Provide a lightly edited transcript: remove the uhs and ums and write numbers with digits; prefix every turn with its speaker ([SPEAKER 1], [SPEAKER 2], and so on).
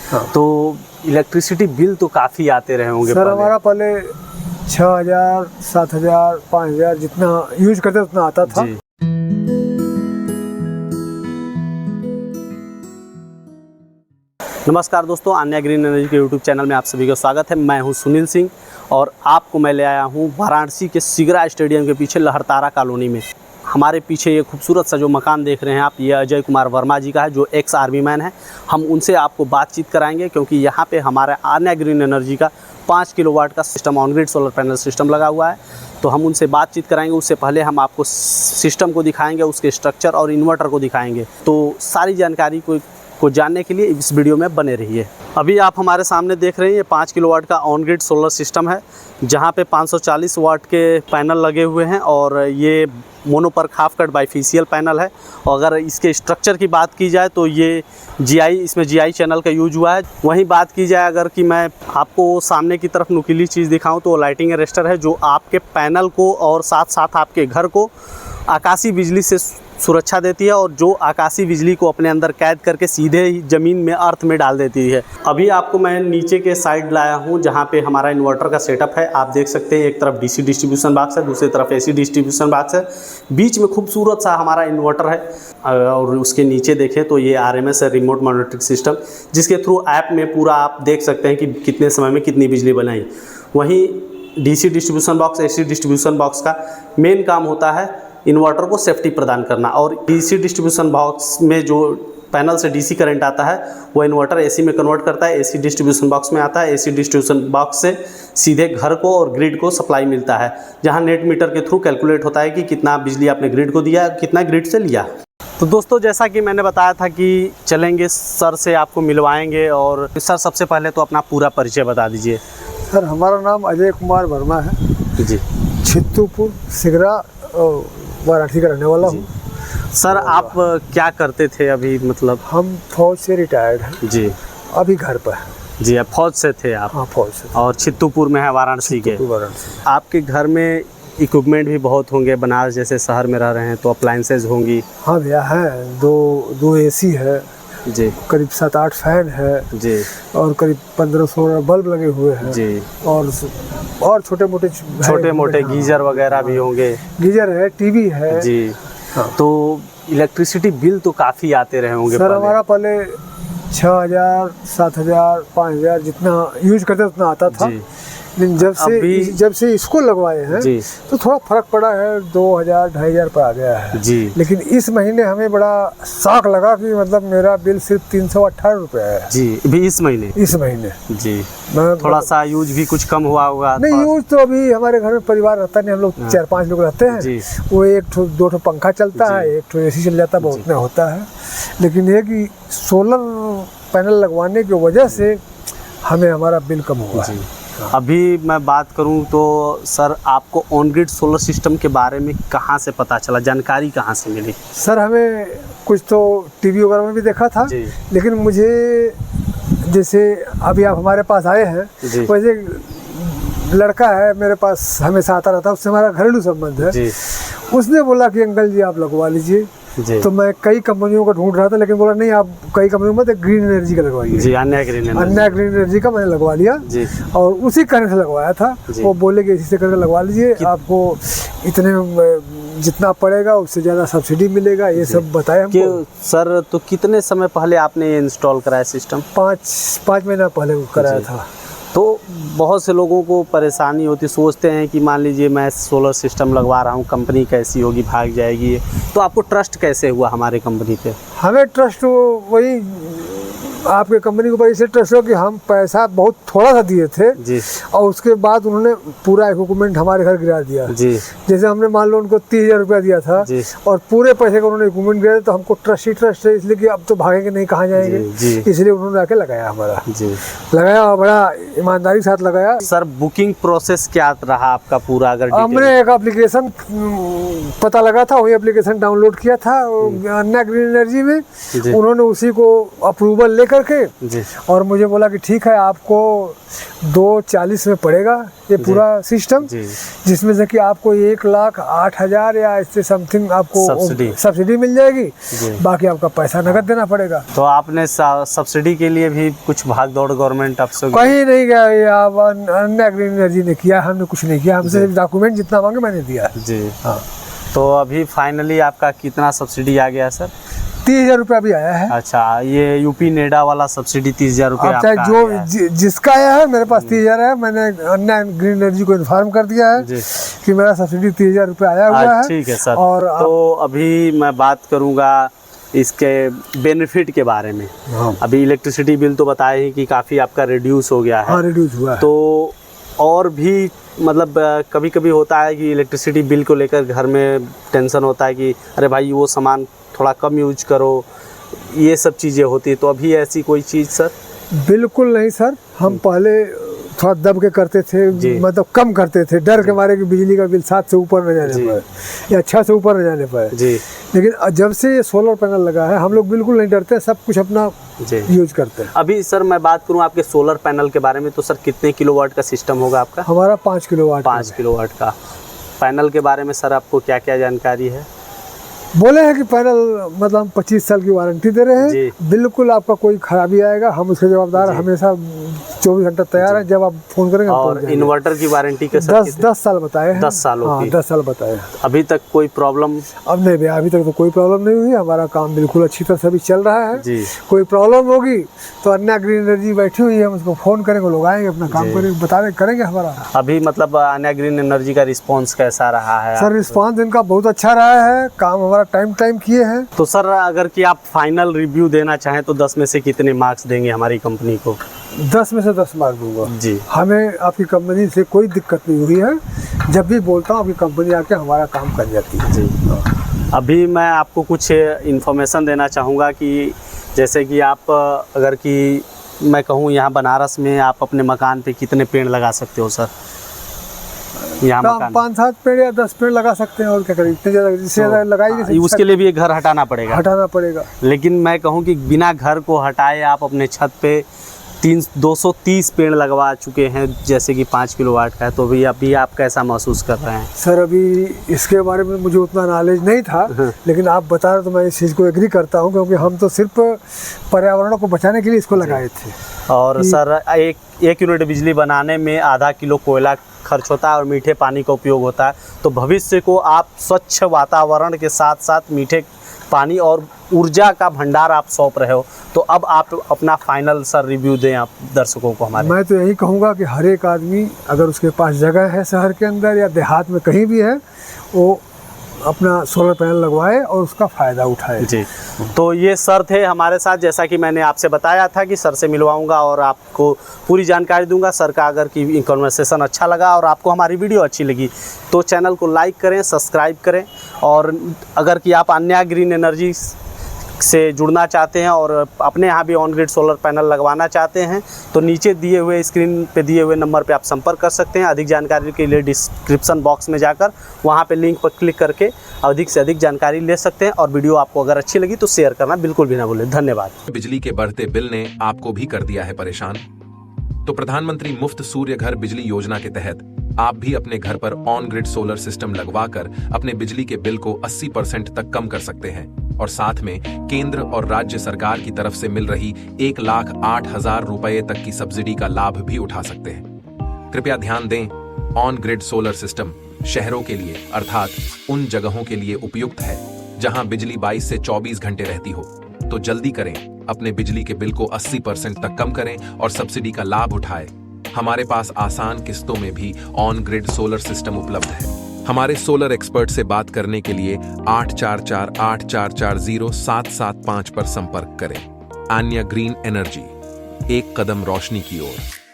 [SPEAKER 1] हाँ।
[SPEAKER 2] तो electricity bill तो काफ़ी आते रहे होंगे
[SPEAKER 1] सर हमारा पहले 6,000 7,000 5,000 जितना यूज करते उतना आता था।
[SPEAKER 2] जी। नमस्कार दोस्तों, अन्य ग्रीन एनर्जी के यूट्यूब चैनल में आप सभी का स्वागत है। मैं हूं सुनील सिंह और आपको मैं ले आया हूं वाराणसी के सिगरा स्टेडियम के पीछे लहरतारा कॉलोनी में। हमारे पीछे ये खूबसूरत सा जो मकान देख रहे हैं आप, ये अजय कुमार वर्मा जी का है, जो एक्स आर्मी मैन है। हम उनसे आपको बातचीत कराएंगे क्योंकि यहाँ पे हमारा अन्य ग्रीन एनर्जी का 5 किलोवाट का system on grid solar panel system लगा हुआ है। तो हम उनसे बातचीत कराएंगे। उससे पहले हम आपको सिस्टम को दिखाएंगे, उसके स्ट्रक्चर और इन्वर्टर को दिखाएंगे। तो सारी जानकारी को जानने के लिए इस वीडियो में बने रहिए। अभी आप हमारे सामने देख रहे हैं ये 5 किलोवाट का ऑन ग्रिड सोलर सिस्टम है, जहां पे 540 वाट के पैनल लगे हुए हैं और ये mono PERC half cut bifacial panel है। और अगर इसके स्ट्रक्चर की बात की जाए तो ये इसमें GI चैनल का यूज हुआ है। वहीं बात की जाए अगर कि मैं आपको सामने की तरफ नुकीली चीज़ दिखाऊं तो लाइटिंग अरेस्टर है, जो आपके पैनल को और साथ साथ आपके घर को आकाशीय बिजली से सुरक्षा देती है और जो आकाशीय बिजली को अपने अंदर कैद करके सीधे ही ज़मीन में अर्थ में डाल देती है। अभी आपको मैं नीचे के साइड लाया हूँ जहाँ पे हमारा इन्वर्टर का सेटअप है। आप देख सकते हैं एक तरफ DC डिस्ट्रीब्यूशन बॉक्स है, दूसरी तरफ AC डिस्ट्रीब्यूशन बॉक्स है, बीच में खूबसूरत सा हमारा इन्वर्टर है। और उसके नीचे देखें तो ये RMS है, रिमोट मॉनिटरिंग सिस्टम, जिसके थ्रू ऐप में पूरा आप देख सकते हैं कि कितने समय में कितनी बिजली बनाई। वहीं DC distribution box, AC distribution box का मेन काम होता है इन्वर्टर को सेफ्टी प्रदान करना। और DC डिस्ट्रीब्यूशन बॉक्स में जो पैनल से DC करंट आता है वो इन्वर्टर AC में कन्वर्ट करता है, AC डिस्ट्रीब्यूशन बॉक्स में आता है। AC डिस्ट्रीब्यूशन बॉक्स से सीधे घर को और ग्रिड को सप्लाई मिलता है, जहां नेट मीटर के थ्रू कैलकुलेट होता है कि कितना बिजली आपने ग्रिड को दिया, कितना ग्रिड से लिया। तो दोस्तों, जैसा कि मैंने बताया था कि चलेंगे सर से आपको मिलवाएंगे। और सर सबसे पहले तो अपना पूरा परिचय बता दीजिए।
[SPEAKER 1] सर हमारा नाम अजय कुमार वर्मा है
[SPEAKER 2] जी।
[SPEAKER 1] छित्तूपुर सिगरा वाराणसी का रहने वाला हूँ।
[SPEAKER 2] सर आप क्या करते थे अभी, मतलब?
[SPEAKER 1] हम फौज से रिटायर्ड हैं
[SPEAKER 2] जी।
[SPEAKER 1] अभी घर पर हैं।
[SPEAKER 2] जी, आप फौज से थे आप?
[SPEAKER 1] हाँ, फौज से।
[SPEAKER 2] और छित्तूपुर में है वाराणसी के?
[SPEAKER 1] वाराणसी।
[SPEAKER 2] आपके घर में इक्विपमेंट भी बहुत होंगे, बनारस जैसे शहर में रह रहे हैं तो अप्लाइंसेज होंगी?
[SPEAKER 1] हाँ भैया है, दो AC है
[SPEAKER 2] जी,
[SPEAKER 1] करीब 7-8 फैन है
[SPEAKER 2] जी,
[SPEAKER 1] और करीब 15-16 बल्ब लगे हुए हैं
[SPEAKER 2] जी।
[SPEAKER 1] और छोटे मोटे
[SPEAKER 2] गीजर वगैरह भी होंगे?
[SPEAKER 1] गीजर है, TV है
[SPEAKER 2] जी।
[SPEAKER 1] हाँ।
[SPEAKER 2] तो इलेक्ट्रिसिटी बिल तो काफ़ी आते रहे होंगे
[SPEAKER 1] सर हमारा पहले 6,000 7,000 5,000 जितना यूज करते उतना आता था।
[SPEAKER 2] जी।
[SPEAKER 1] लेकिन जब से इसको लगवाए हैं
[SPEAKER 2] जी,
[SPEAKER 1] तो थोड़ा फर्क पड़ा है, 2,000 2,500 पर आ गया है
[SPEAKER 2] जी।
[SPEAKER 1] लेकिन इस महीने हमें बड़ा शौक लगा कि मतलब मेरा बिल सिर्फ 318 रुपये है
[SPEAKER 2] जी। भी इस महीने जी थोड़ा सा यूज भी कुछ कम हुआ होगा?
[SPEAKER 1] नहीं, यूज तो अभी हमारे घर में परिवार रहता नहीं, हम लोग 4-5 लोग रहते हैं
[SPEAKER 2] जी।
[SPEAKER 1] वो 1-2 पंखा चलता है, 1 AC चल जाता है, बहुत में होता है। लेकिन ये कि सोलर पैनल लगवाने की वजह से हमें हमारा बिल कम हुआ है।
[SPEAKER 2] अभी मैं बात करूं तो सर आपको ऑन ग्रिड सोलर सिस्टम के बारे में कहां से पता चला, जानकारी कहां से मिली?
[SPEAKER 1] सर हमें कुछ तो TV वगैरह में भी देखा था, लेकिन मुझे जैसे अभी आप हमारे पास आए हैं वैसे लड़का है मेरे पास हमेशा आता रहता है, उससे हमारा घरेलू संबंध है। उसने बोला कि अंकल जी आप लगवा लीजिए। तो मैं कई कंपनियों का ढूंढ रहा था, लेकिन बोला नहीं आप कई कंपनियों में ग्रीन एनर्जी का लगवाइए।
[SPEAKER 2] जी, अन्य ग्रीन
[SPEAKER 1] एनर्जी का मैंने लगवा लिया जी। और उसी करंट से लगवाया था। वो बोले कि इसी से करके लगवा लीजिए, आपको इतने जितना पड़ेगा उससे ज़्यादा सब्सिडी मिलेगा, ये सब बताया हमको।
[SPEAKER 2] सर तो कितने समय पहले आपने ये इंस्टॉल कराया सिस्टम?
[SPEAKER 1] 5 महीना पहले कराया था।
[SPEAKER 2] तो बहुत से लोगों को परेशानी होती, सोचते हैं कि मान लीजिए मैं सोलर सिस्टम लगवा रहा हूँ, कंपनी कैसी होगी, भाग जाएगी। तो आपको ट्रस्ट कैसे हुआ हमारे कंपनी पे?
[SPEAKER 1] हमें ट्रस्ट वही आपके कंपनी के ऊपर इसे ट्रस्ट हो कि हम पैसा बहुत थोड़ा सा दिए थे
[SPEAKER 2] जी।
[SPEAKER 1] और उसके बाद उन्होंने पूरा इक्विपमेंट हमारे घर गिरा दिया जी। जैसे हमने मान लो उनको 30,000 रुपया दिया था जी। और पूरे पैसे का उन्होंने इक्विपमेंट गिरा, तो हमको ट्रस्ट है, इसलिए कि अब तो भागेंगे नहीं, कहाँ जाएंगे जी। इसलिए उन्होंने आके लगाया हमारा जी। लगाया और बड़ा ईमानदारी के साथ लगाया।
[SPEAKER 2] सर बुकिंग प्रोसेस क्या रहा आपका पूरा? अगर
[SPEAKER 1] हमने एक एप्लीकेशन पता लगा था, वही एप्लीकेशन डाउनलोड किया था अन्य ग्रीन एनर्जी में, उन्होंने उसी को अप्रूवल लेकर करके
[SPEAKER 2] जी।
[SPEAKER 1] और मुझे बोला कि ठीक है आपको 240 में पड़ेगा ये पूरा सिस्टम, जिसमें से कि आपको 1,08,000 या इससे समथिंग आपको सब्सिडी मिल जाएगी, बाकी आपका पैसा नकद देना पड़ेगा।
[SPEAKER 2] तो आपने सब्सिडी के लिए भी कुछ भाग दौड़ गवर्नमेंट आपसे
[SPEAKER 1] कहीं नहीं गया, ये आप अन्य ग्रीन एनर्जी ने किया, हमने कुछ नहीं किया, हमसे डॉक्यूमेंट जितना मांगे मैंने दिया
[SPEAKER 2] जी।
[SPEAKER 1] हाँ।
[SPEAKER 2] तो अभी फाइनली आपका कितना सब्सिडी आ गया सर?
[SPEAKER 1] 30,000 रुपया भी आया है।
[SPEAKER 2] अच्छा, ये यूपी नेडा वाला सब्सिडी 30,000 रुपये आपका
[SPEAKER 1] जो जिसका आया है, मेरे पास 30,000 है, मैंने अन्य ग्रीन एनर्जी को इन्फॉर्म कर दिया है कि मेरा सब्सिडी 30,000 रुपये आया हुआ है।
[SPEAKER 2] ठीक है सर। और तो अभी मैं बात करूँगा इसके बेनिफिट के बारे में।
[SPEAKER 1] हाँ।
[SPEAKER 2] अभी इलेक्ट्रिसिटी बिल तो बताया ही कि काफ़ी आपका रिड्यूस हो गया है।
[SPEAKER 1] हाँ, रिड्यूस हुआ है।
[SPEAKER 2] तो और भी मतलब कभी कभी होता है कि इलेक्ट्रिसिटी बिल को लेकर घर में टेंशन होता है कि अरे भाई वो सामान थोड़ा कम यूज करो, ये सब चीज़ें होती है। तो अभी ऐसी कोई चीज़ सर?
[SPEAKER 1] बिल्कुल नहीं सर, हम पहले थोड़ा दब के करते थे, मतलब कम करते थे, डर के मारे कि बिजली का बिल 7 से ऊपर न जाने पाए या 6 से ऊपर न जाने पाए जी। लेकिन जब से ये सोलर पैनल लगा है हम लोग बिल्कुल नहीं डरते, सब कुछ अपना यूज करते हैं।
[SPEAKER 2] अभी सर मैं बात करूं आपके सोलर पैनल के बारे में, तो सर कितने किलोवाट का सिस्टम होगा आपका?
[SPEAKER 1] हमारा 5 किलोवाट।
[SPEAKER 2] 5 किलोवाट का पैनल के बारे में सर आपको क्या क्या जानकारी है?
[SPEAKER 1] बोले हैं कि पैनल मतलब हम 25 साल की वारंटी दे रहे हैं, बिल्कुल आपका कोई खराबी आएगा हम उसके जवाबदार, हमेशा 24 घंटा तैयार है, जब आप फोन करेंगे।
[SPEAKER 2] और इन्वर्टर की वारंटी के
[SPEAKER 1] 10 साल बताए हैं।
[SPEAKER 2] 10 सालों की।
[SPEAKER 1] 10 साल बताए।
[SPEAKER 2] अभी तक कोई प्रॉब्लम?
[SPEAKER 1] अब नहीं भैया, अभी तक तो कोई प्रॉब्लम नहीं हुई, हमारा काम बिल्कुल अच्छी तरह से अभी चल रहा है जी। कोई प्रॉब्लम होगी तो अन्य ग्रीन एनर्जी बैठी हुई है, हम उसको फोन करेंगे, लोग आएंगे, अपना काम करेंगे, करेंगे हमारा।
[SPEAKER 2] अभी मतलब अन्य ग्रीन एनर्जी का रिस्पॉन्स कैसा रहा है?
[SPEAKER 1] सर रिस्पॉन्स इनका बहुत अच्छा रहा है, काम हमारा टाइम किए हैं।
[SPEAKER 2] तो सर अगर कि आप फाइनल रिव्यू देना चाहें तो 10 में से कितने मार्क्स देंगे हमारी कंपनी को?
[SPEAKER 1] 10 में से 10 मार्क दूंगा
[SPEAKER 2] जी।
[SPEAKER 1] हमें आपकी कंपनी से कोई दिक्कत नहीं हुई है, जब भी बोलता हूँ आपकी कंपनी आके हमारा काम कर जाती है
[SPEAKER 2] जी। अभी मैं आपको कुछ इन्फॉर्मेशन देना चाहूँगा कि जैसे कि आप अगर कि मैं कहूँ यहाँ बनारस में आप अपने मकान पे कितने पेड़ लगा सकते हो सर? यहाँ
[SPEAKER 1] 5-7 पेड़ या 10 पेड़ लगा सकते हैं, और क्या करें, इतने ज़्यादा जिससे ज़्यादा लगाइए।
[SPEAKER 2] उसके लिए भी एक घर हटाना पड़ेगा। लेकिन मैं कहूँ कि बिना घर को हटाए आप अपने छत पे 230 पेड़ लगवा चुके हैं, जैसे कि 5 किलोवाट का है, तो अभी आप कैसा महसूस कर रहे हैं?
[SPEAKER 1] सर अभी इसके बारे में मुझे उतना नॉलेज नहीं था, लेकिन आप बता रहे तो मैं इस चीज़ को एग्री करता हूं, क्योंकि हम तो सिर्फ पर्यावरण को बचाने के लिए इसको लगाए थे।
[SPEAKER 2] और सर एक यूनिट बिजली बनाने में आधा किलो कोयला खर्च होता है और मीठे पानी का उपयोग होता है। तो भविष्य को आप स्वच्छ वातावरण के साथ साथ मीठे पानी और ऊर्जा का भंडार आप सौंप रहे हो, तो अब आप अपना फाइनल सर रिव्यू दें आप दर्शकों को हमारे।
[SPEAKER 1] मैं तो यही कहूँगा कि हर एक आदमी अगर उसके पास जगह है शहर के अंदर या देहात में कहीं भी है, वो अपना सोलर पैनल लगवाए और उसका फ़ायदा उठाए
[SPEAKER 2] जी। तो ये सर थे हमारे साथ, जैसा कि मैंने आपसे बताया था कि सर से मिलवाऊंगा और आपको पूरी जानकारी दूंगा। सर का अगर कि कन्वर्सेशन अच्छा लगा और आपको हमारी वीडियो अच्छी लगी तो चैनल को लाइक करें, सब्सक्राइब करें, और अगर कि आप अन्य ग्रीन एनर्जी से जुड़ना चाहते हैं और अपने यहाँ भी ऑन ग्रिड सोलर पैनल लगवाना चाहते हैं तो नीचे दिए हुए स्क्रीन पे दिए हुए नंबर पे आप संपर्क कर सकते हैं। अधिक जानकारी के लिए डिस्क्रिप्शन बॉक्स में जाकर वहाँ पे लिंक पर क्लिक करके अधिक से अधिक जानकारी ले सकते हैं। और वीडियो आपको अगर अच्छी लगी तो शेयर करना बिल्कुल भी ना भूलें। धन्यवाद।
[SPEAKER 3] बिजली के बढ़ते बिल ने आपको भी कर दिया है परेशान? तो प्रधानमंत्री मुफ्त सूर्य घर बिजली योजना के तहत आप भी अपने घर पर ऑन ग्रिड सोलर सिस्टम लगवाकर अपने बिजली के बिल को 80% तक कम कर सकते हैं, और साथ में केंद्र और राज्य सरकार की तरफ से मिल रही 1,08,000 रुपए तक की सब्सिडी का लाभ भी उठा सकते हैं। कृपया ध्यान दें, ऑन ग्रिड सोलर सिस्टम शहरों के लिए अर्थात उन जगहों के लिए उपयुक्त है जहां बिजली 22 से 24 घंटे रहती हो। तो जल्दी करें, अपने बिजली के बिल को 80% तक कम करें और सब्सिडी का लाभ उठाएं। हमारे पास आसान किस्तों में भी ऑन ग्रिड सोलर सिस्टम उपलब्ध है। हमारे सोलर एक्सपर्ट से बात करने के लिए 8448440775 पर संपर्क करें। अन्य ग्रीन एनर्जी, एक कदम रोशनी की ओर।